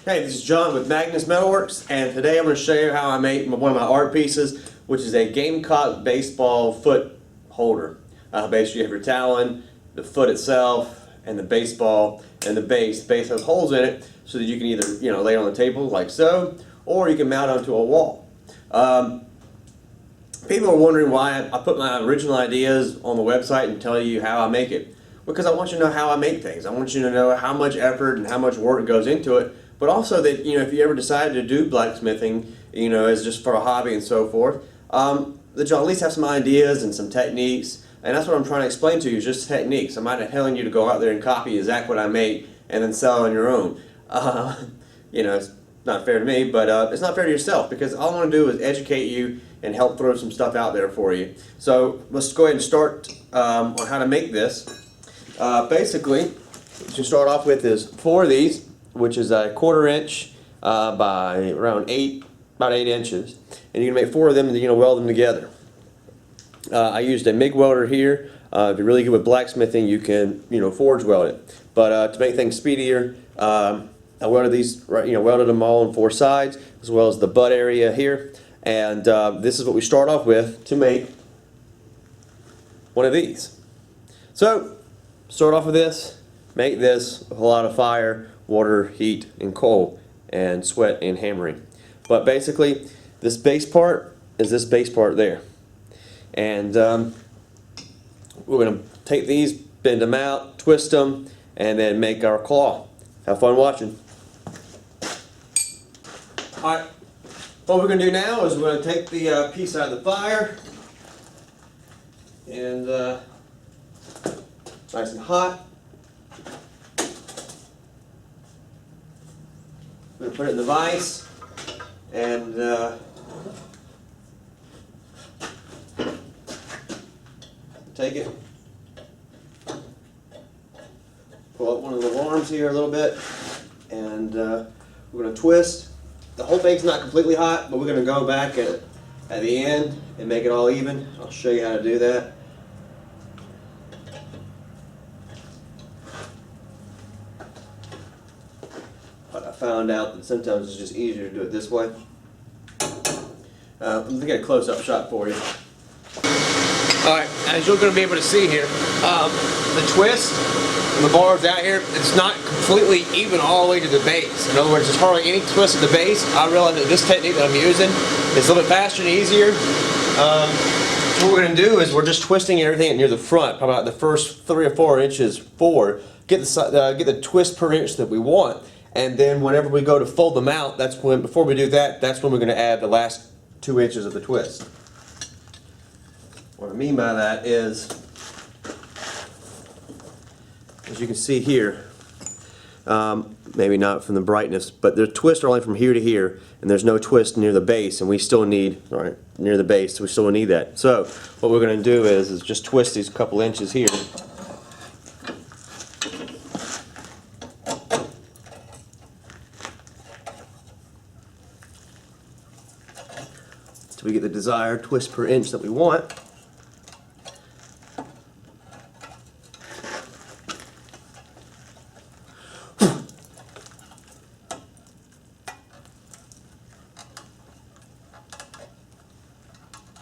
Hey, this is John with Magnus Metalworks, and today I'm going to show you how I make one of my art pieces, which is a Gamecock baseball foot holder. Basically, you have your talon, the foot itself, and the baseball, and the base. The base has holes in it so that you can either lay it on the table like so, or you can mount it onto a wall. People are wondering why I put my original ideas on the website and tell you how I make it. Because I want you to know how I make things. I want you to know how much effort and how much work goes into it, but also that if you ever decided to do blacksmithing, as just for a hobby and so forth, that you'll at least have some ideas and some techniques. And that's what I'm trying to explain to you, is just techniques. I'm not telling you to go out there and copy exactly what I make and then sell on your own. It's not fair to me, but it's not fair to yourself, because all I want to do is educate you and help throw some stuff out there for you. So let's go ahead and start on how to make this. Basically, what you start off with is 4 of these, which is a 1/4 inch by around about 8 inches, and you're gonna make 4 of them, and you're gonna weld them together. I used a MIG welder here. If you're really good with blacksmithing, you can forge weld it. But to make things speedier, I welded these, welded them all on 4 sides, as well as the butt area here. And this is what we start off with to make one of these. So start off with this, make this with a lot of fire, water, heat, and coal, and sweat and hammering. But basically, this base part is this base part there. And we're going to take these, bend them out, twist them, and then make our claw. Have fun watching. Alright, what we're going to do now is we're going to take the piece out of the fire, and nice and hot. I'm going to put it in the vise, and take it, pull up one of the arms here a little bit, and we're going to twist. The whole thing's not completely hot, but we're going to go back at the end and make it all even. I'll show you how to do that. But I found out that sometimes it's just easier to do it this way. Let me get a close-up shot for you. Alright, as you're going to be able to see here, the twist and the bars out here, it's not completely even all the way to the base. In other words, there's hardly any twist at the base. I realize that this technique that I'm using is a little bit faster and easier. So what we're going to do is we're just twisting everything near the front, probably about the first 3 or 4 inches forward, get the twist per inch that we want. And then whenever we go to fold them out, before we do that, that's when we're going to add the last 2 inches of the twist. What I mean by that is, as you can see here, maybe not from the brightness, but the twists are only from here to here, and there's no twist near the base, and we still need, near the base, so we still need that. So what we're going to do is just twist these couple inches here. So we get the desired twist per inch that we want.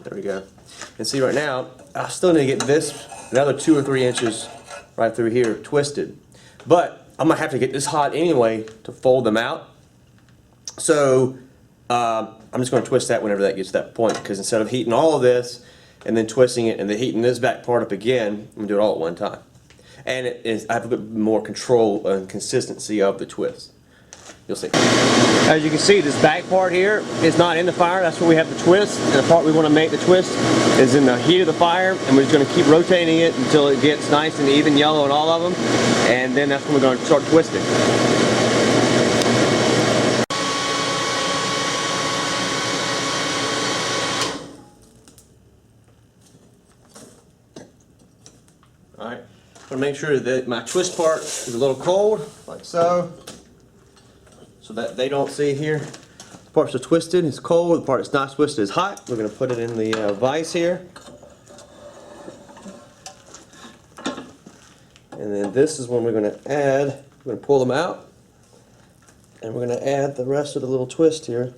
There we go. And see, right now, I still need to get this another 2 or 3 inches right through here twisted. But I'm going to have to get this hot anyway to fold them out. So I'm just going to twist that whenever that gets to that point, because instead of heating all of this and then twisting it and then heating this back part up again, I'm going to do it all at one time. And I have a bit more control and consistency of the twist. You'll see. As you can see, this back part here is not in the fire. That's where we have the twist. And the part we want to make the twist is in the heat of the fire. And we're just going to keep rotating it until it gets nice and even yellow in all of them. And then that's when we're going to start twisting. Alright, I'm going to make sure that my twist part is a little cold, like so. So that they don't see here. The parts are twisted, it's cold. The part that's not twisted is hot. We're going to put it in the vise here. And then this is when we're going to add, we're going to pull them out. And we're going to add the rest of the little twist here.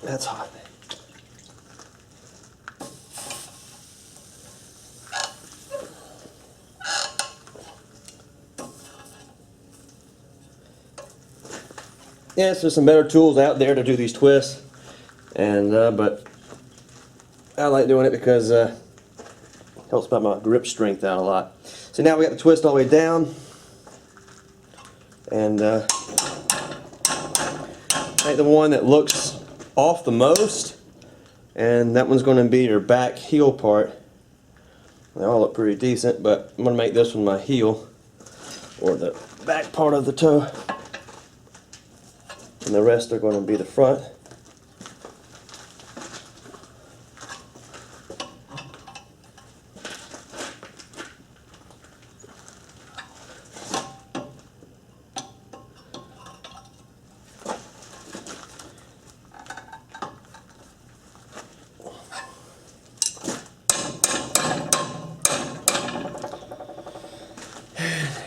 That's hot. Yes, there's some better tools out there to do these twists, and but I like doing it because it helps my grip strength out a lot. So now we got the twist all the way down, and I think the one that looks off the most, and that one's going to be your back heel part. They all look pretty decent, but I'm going to make this one my heel, or the back part of the toe, and the rest are going to be the front.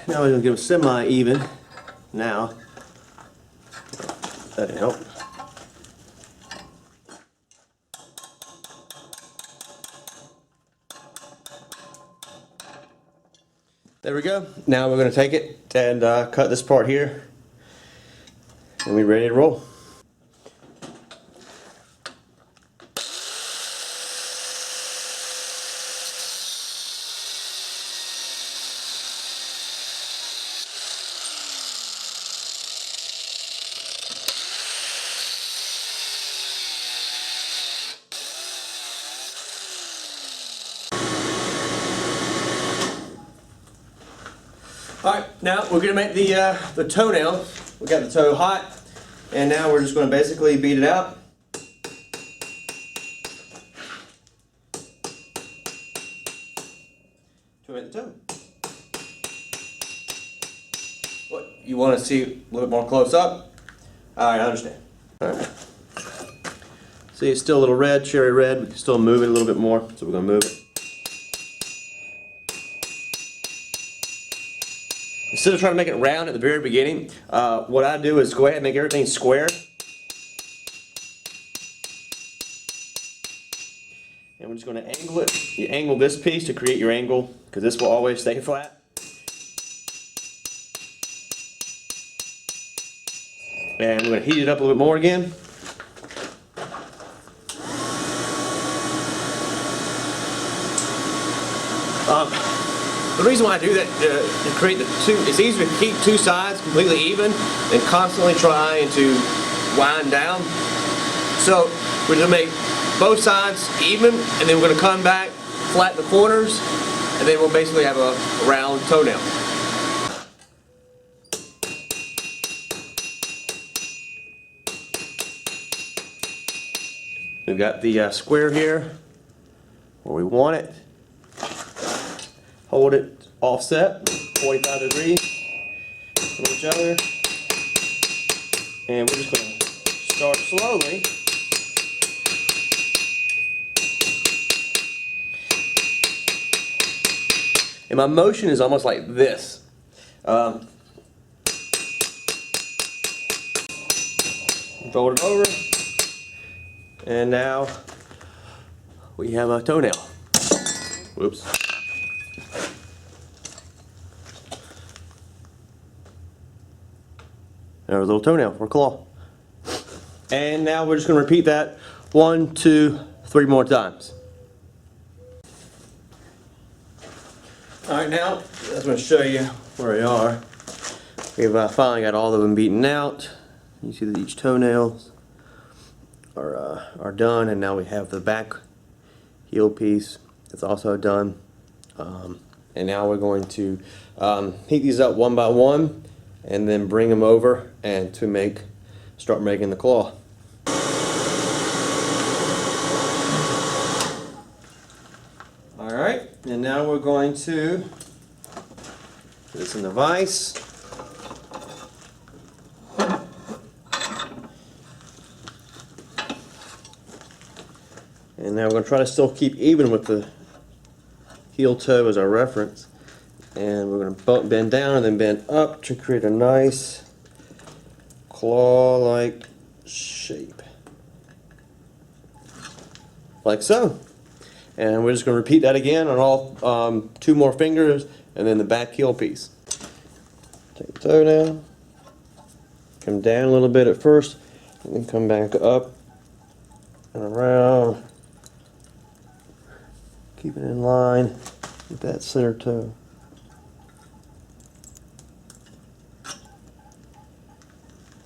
Now we're going to give it semi-even. Now, that didn't help. There we go. Now we're going to take it and cut this part here, and we're ready to roll. Alright, now we're going to make the toenail. We got the toe hot, and now we're just going to basically beat it out. To make the toe. What, you want to see a little bit more close up? Alright, I understand. Alright. See, it's still a little red, cherry red. We can still move it a little bit more, so we're going to move it. Instead of trying to make it round at the very beginning, what I do is go ahead and make everything square. And we're just going to angle it. You angle this piece to create your angle, because this will always stay flat. And we're going to heat it up a little bit more again. The reason why I do that to create the two, it's easier to keep two sides completely even than constantly trying to wind down. So we're going to make both sides even, and then we're going to come back, flatten the corners, and then we'll basically have a round toenail. We've got the square here where we want it. Hold it offset, 45 degrees from each other. And we're just going to start slowly. And my motion is almost like this. Fold it over. And now we have a toenail. Whoops. There's a little toenail or claw. And now we're just going to repeat that 1, 2, 3 more times. Alright, now I was going to show you where we are. We've finally got all of them beaten out. You see that each toenails are done, and now we have the back heel piece that's also done. And now we're going to heat these up one by one, and then bring them over and start making the claw. Alright, and now we're going to Put this in the vise. And now we're going to try to still keep even with the heel toe as our reference. And we're going to bend down and then bend up to create a nice claw-like shape. Like so. And we're just going to repeat that again on all 2 more fingers and then the back heel piece. Take the toe down. Come down a little bit at first and then come back up and around. Keep it in line with that center toe.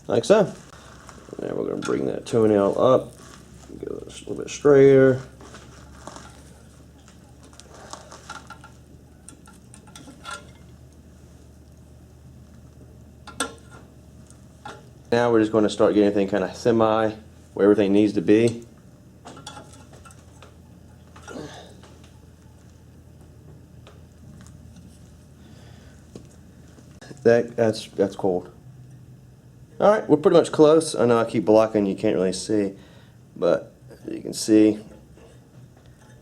Like so. Now we're going to bring that toenail up, get it a little bit straighter. Now we're just going to start getting everything kind of semi where everything needs to be. That's cold. Alright, we're pretty much close. I know I keep blocking, you can't really see, but as you can see,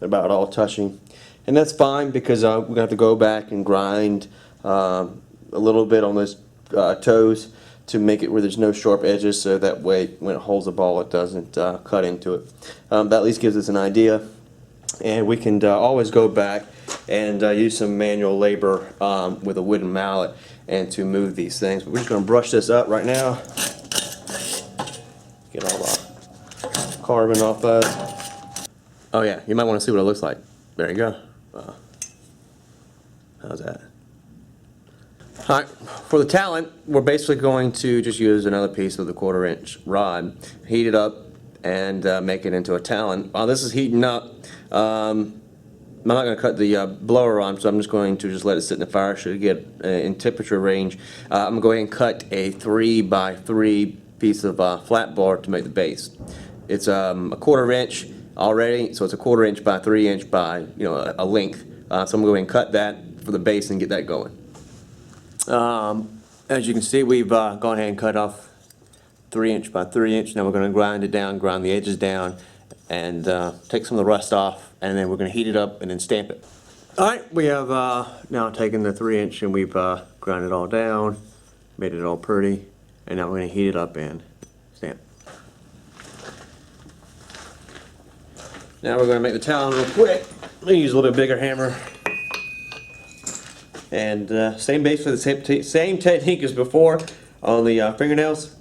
they're about all touching. And that's fine because we're going to have to go back and grind a little bit on those toes to make it where there's no sharp edges, so that way when it holds the ball it doesn't cut into it. That at least gives us an idea. And we can always go back and use some manual labor with a wooden mallet and to move these things. But we're just going to brush this up right now. Get all the carbon off of it. Oh yeah, you might want to see what it looks like. There you go. How's that? Alright, for the talent, we're basically going to just use another piece of the 1/4 inch rod, heat it up, and make it into a talent. While this is heating up, I'm not going to cut the blower on, so I'm just going to let it sit in the fire. Should get in temperature range. I'm going to go ahead and cut a 3x3 piece of flat bar to make the base. It's a 1/4 inch already, so it's a 1/4 inch by 3 inch by a length. So I'm going to go ahead and cut that for the base and get that going. As you can see, we've gone ahead and cut off 3 inch by 3 inch. Now we're going to grind it down, grind the edges down, and take some of the rust off, and then we're going to heat it up and then stamp it. Alright, we have now taken the 3 inch and we've ground it all down, made it all pretty, and now we're going to heat it up and stamp. Now we're going to make the talon real quick. I'm going to use a little bit bigger hammer. And basically the same technique as before on the fingernails.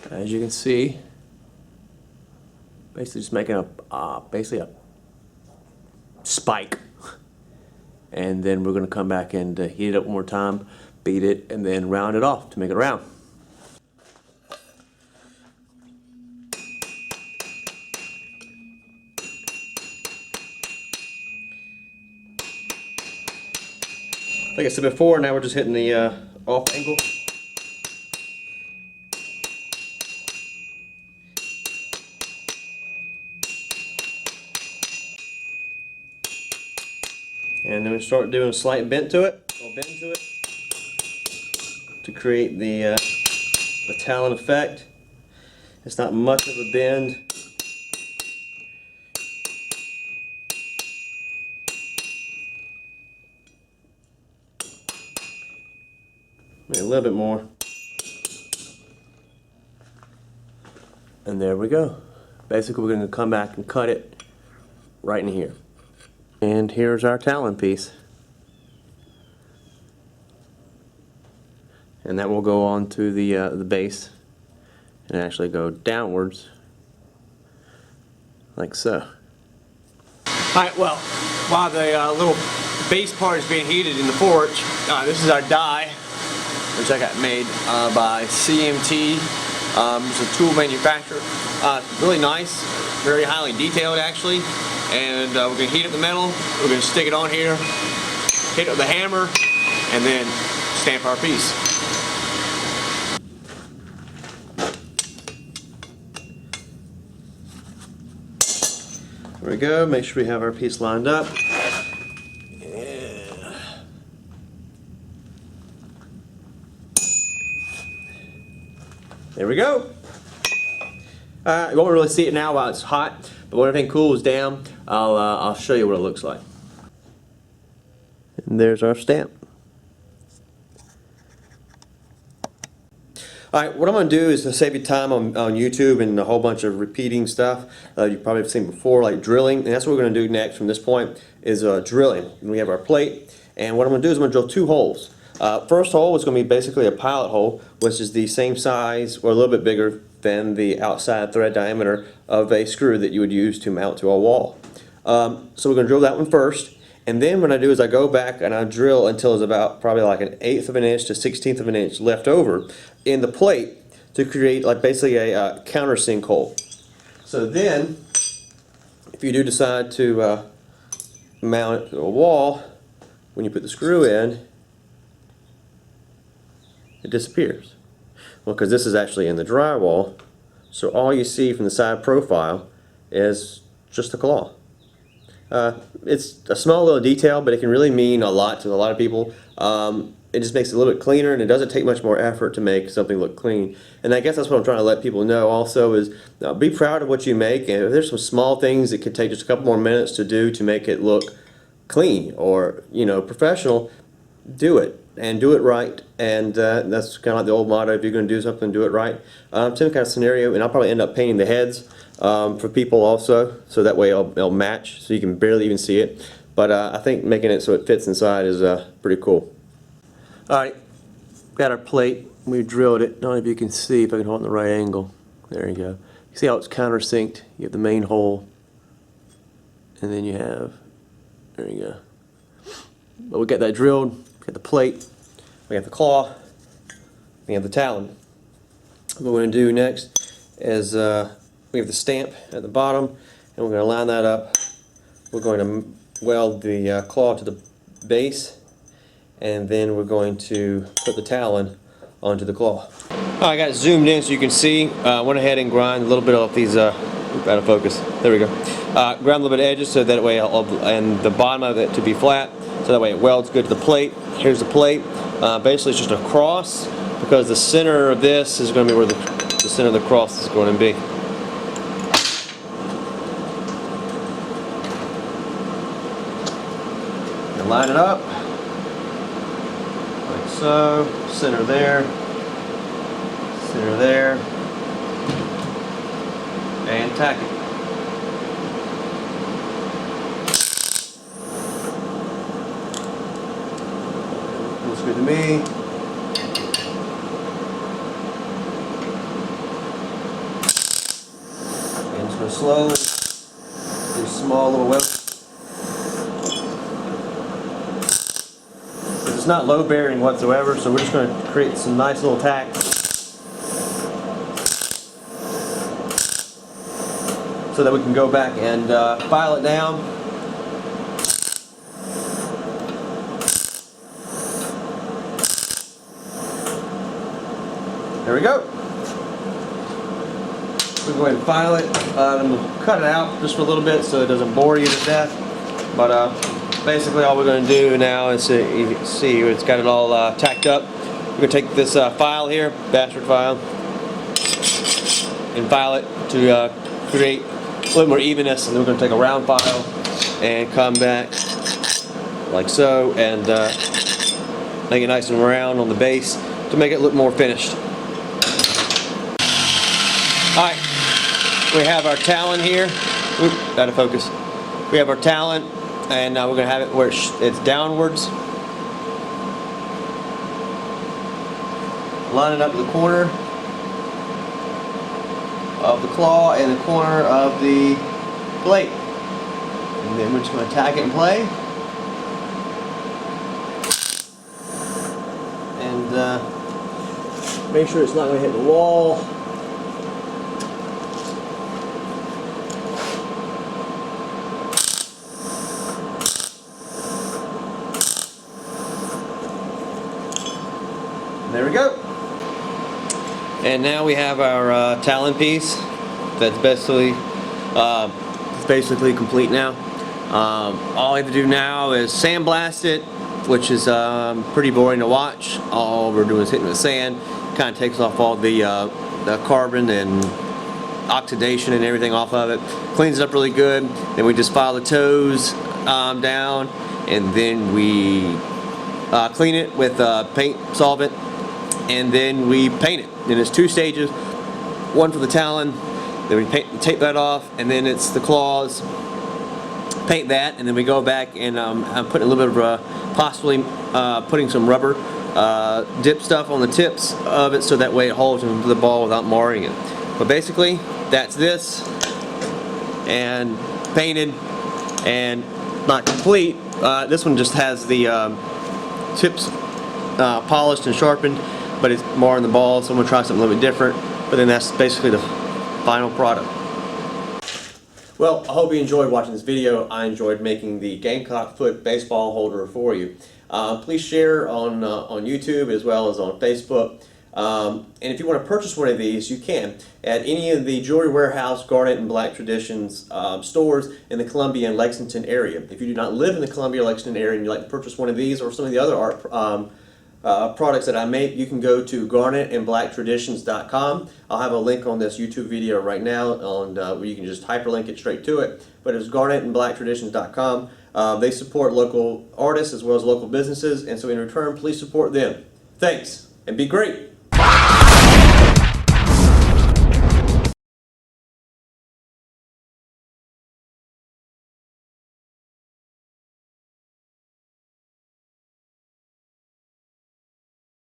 As you can see, basically just making basically a spike. And then we're going to come back and heat it up one more time, beat it, and then round it off to make it round. Like I said before, now we're just hitting the off angle. And then we start doing a slight bend to it, to create the talon effect. It's not much of a bend. Maybe a little bit more. And there we go. Basically, we're going to come back and cut it right in here. And here's our talon piece. And that will go on to the base and actually go downwards like so. Alright, well, while the little base part is being heated in the forge, this is our die, which I got made by CMT. It's a tool manufacturer. Really nice, very highly detailed actually. And we're going to heat up the metal, we're going to stick it on here, hit it with the hammer, and then stamp our piece. There we go. Make sure we have our piece lined up. Yeah. There we go. You won't really see it now while it's hot, but when everything cools down, I'll show you what it looks like. And there's our stamp. Alright, what I'm going to do is to save you time on YouTube and a whole bunch of repeating stuff you probably have seen before, like drilling. And that's what we're going to do next from this point is drilling. And we have our plate, and what I'm going to do is I'm going to drill 2 holes. First hole is going to be basically a pilot hole, which is the same size or a little bit bigger than the outside thread diameter of a screw that you would use to mount to a wall. So we're going to drill that one first, and then what I do is I go back and I drill until it's about probably like 1/8 of an inch to 1/16 of an inch left over in the plate to create like basically a countersink hole. So then, if you do decide to mount it to a wall, when you put the screw in, it disappears. Well, because this is actually in the drywall, so all you see from the side profile is just the claw. It's a small little detail, but it can really mean a lot to a lot of people. It just makes it a little bit cleaner, and it doesn't take much more effort to make something look clean. And I guess that's what I'm trying to let people know also is be proud of what you make, and if there's some small things that could take just a couple more minutes to do to make it look clean or, you know, professional, do it. And do it right, and that's kind of like the old motto: if you're going to do something, do it right. Same kind of scenario, and I'll probably end up painting the heads for people also, so that way it'll match, so you can barely even see it. But I think making it so it fits inside is pretty cool. Alright, got our plate, we drilled it. I don't know if you can see, if I can hold it in the right angle. There you go. You see how it's countersinked? You have the main hole, and then you have, there you go. But we got that drilled. We got the plate, we have the claw, we have the talon. What we're going to do next is we have the stamp at the bottom, and we're going to line that up. We're going to weld the claw to the base, and then we're going to put the talon onto the claw. I got it zoomed in so you can see. Went ahead and grind a little bit off these, out of focus. There we go. Grind a little bit of edges so that way and the bottom of it to be flat, so that way it welds good to the plate. Here's the plate. Basically it's just a cross, because the center of this is going to be where the center of the cross is going to be. And line it up like so. Center there, center there, and tack it. Looks good to me. And just going to slowly do small little welds. It's not low bearing whatsoever, so we're just going to create some nice little tacks so that we can go back and file it down. There we go. We'll go ahead and file it. And we'll cut it out just for a little bit so it doesn't bore you to death. But basically all we're going to do now is, you can see it's got it all tacked up. We're going to take this file here, bastard file, and file it to create a little more evenness. And then we're going to take a round file and come back like so and make it nice and round on the base to make it look more finished. Alright, we have our talon here. Oop, out of focus. We have our talon, and we're going to have it where it's downwards. Line it up to the corner of the claw and the corner of the plate. And then we're just going to tack it in play. And make sure it's not going to hit the wall. And now we have our talon piece that's basically complete now. All I have to do now is sandblast it, which is pretty boring to watch. All we're doing is hitting the sand. Kind of takes off all the carbon and oxidation and everything off of it. Cleans it up really good. Then we just file the toes down, and then we clean it with paint solvent, and then we paint it. And it's 2 stages. One for the talon, then we tape that off, and then it's the claws. Paint that, and then we go back and I'm putting a little bit of possibly putting some rubber dip stuff on the tips of it, so that way it holds into the ball without marring it. But basically, that's this, and painted and not complete. This one just has the tips polished and sharpened, but it's more in the ball, so I'm going to try something a little bit different. But then that's basically the final product. Well, I hope you enjoyed watching this video. I enjoyed making the Gamecock foot baseball holder for you. Please share on YouTube as well as on Facebook. And if you want to purchase one of these, you can at any of the Jewelry Warehouse, Garnet, and Black Traditions stores in the Columbia and Lexington area. If you do not live in the Columbia, Lexington area and you'd like to purchase one of these or some of the other art products that I make, you can go to garnetandblacktraditions.com. I'll have a link on this YouTube video right now on where you can just hyperlink it straight to it. But it's garnetandblacktraditions.com. They support local artists as well as local businesses, and so in return, please support them. Thanks, and be great.